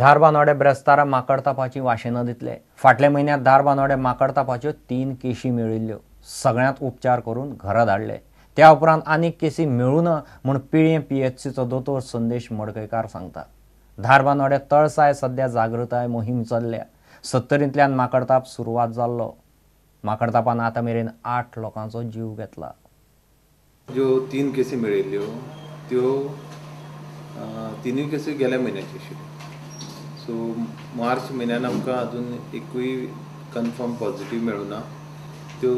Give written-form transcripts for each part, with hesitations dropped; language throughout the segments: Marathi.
धारबानोडे ब्रेस्तारा माकड तापाची वाशिनां दितले. फाटल्या म्हयन्यात धारबानोडे माकड तापाच्यो 3 केशी मेळिल्ल्यो. सगळ्यांत उपचार करून घरा धाडले. त्या उपरांत आनीक केसी मेळूं ना म्हूण पिळये पीएचसीचो दोतोर संदेश मडकयकार सांगता. धारबानोडे तळसाय सध्या जागृताय मोहीम चल्ल्या. 70तल्यान माकड ताप सुरवात जाल्लो. माकड तापान आतां मेरेन 8 लोकांचो जीव घेतला. ज्यो 3 केसी मेळिल्ल्यो त्यो तिनूय केसी गेल्या म्हयन्याच्यो आशिल्ल्यो. सो मार्च म्हयन्यान आमकां अजून एकूय कन्फर्म पॉझिटिव्ह मेळूं ना. त्यो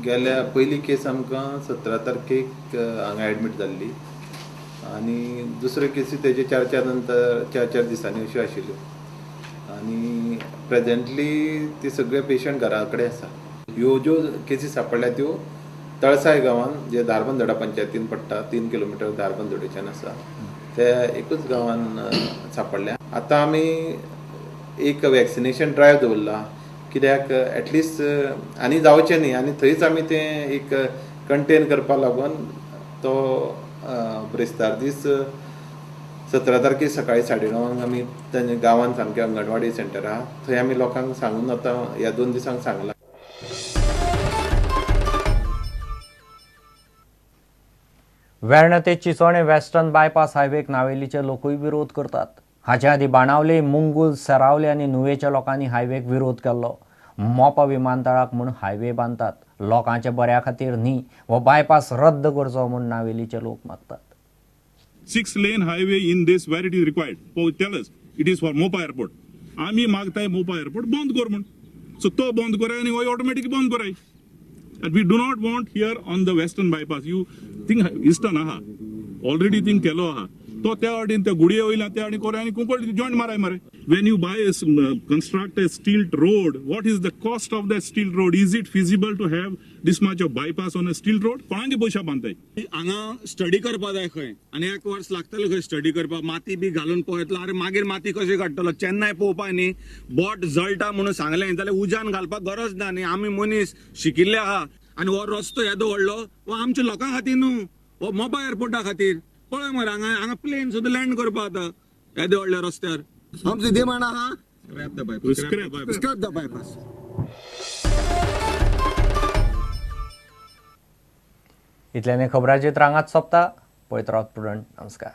गेल्या पयली केस आमकां 17 तारखेक हांगा एडमीट जाल्ली आनी दुसऱ्यो केसी तेजे 4 नंतर 4 दिसांनी अश्यो आशिल्ल्यो आनी प्रेझेंटली ते सगळे पेशंट घरा कडेन आसा. ह्यो ज्यो केसी सांपडल्या त्यो तळसाय गांवान जे धारबांदोडा पंचायतीन पडटा 3 किलोमिटर धारबांदोडेच्यान आसा त्या एकूच गांवान सांपडल्या. आतां आमी एक वॅक्सिनेशन ड्रायव दवरला कित्याक एटलिस्ट आनी जावचें न्ही आनी थंयच आमी तें एक कंटेन करपा लागून तो ब्रेस्तार दीस 17 तारखेक सकाळी 9:30 आमी गांवांत सामकें अंगणवाडी सेंटर आहा थंय आमी लोकांक सांगून आतां ह्या 2 दिसांक सांगलां. वेर्णा ते चिंचोणे वेस्टर्न बायपास हायवेक नावेलीचे लोकूय विरोध करतात. हाचे आदीं बाणावले, मुंगूल, सेरावले आनी नुवेच्या लोकांनी हायवेक विरोध केल्लो. मोपा विमानतळाक म्हूण हायवे बांदतात. लोकांच्या बऱ्या खातीर न्ही हो बायपास रद्द करचो म्हूण नावेलीचे लोक मागतात. 6-lane highway in this where it is required. Tell us it is for Mopa airport. आम्ही मागताय मोपा एअरपोर्ट बंद कर म्हण. सो तो बंद कराय आणि हो ऑटोमॅटिक बंद कराय. And we do not want here on the western bypass. You think eastern aha. Already think केलो aha. तो त्या वाटेन त्या गुडये वयला त्या आणि कोरे आणि कुंकळ जॉईंट माराय मारे. When you buy construct a steel road, what is the cost of that steel road? Is it feasible to have this much of bypass on a steel road? कोणागे पैसा बांधताय? हांगा स्टडी करपा जाय खंय आनी 1 वर्स लागतले खंय स्टडी करपा. माती बी घालून पळयतलो अरे मागीर माती कशी काडटलो. चेन्नय पळोवपाक न्ही बोट जळटा म्हणून सांगलें जाल्यार उजान घालपाक गरज ना न्ही. आमी मनीस शिकिल्ले आहा आनी हो रस्तो येदो व्हडलो हो आमच्या लोकां खातीर न्हू हो मोपा एअरपोर्टा खातीर. पळय मरे हांगा प्लेन सुद्दां लँड करपा आता येदे व्हडल्या रस्त्यार. आमची डिमांड आहा स्क्रॅप द बायपास. इतल्याने खबरांची रांगात सोंपता. पळयत रावत प्रुडंट. नमस्कार.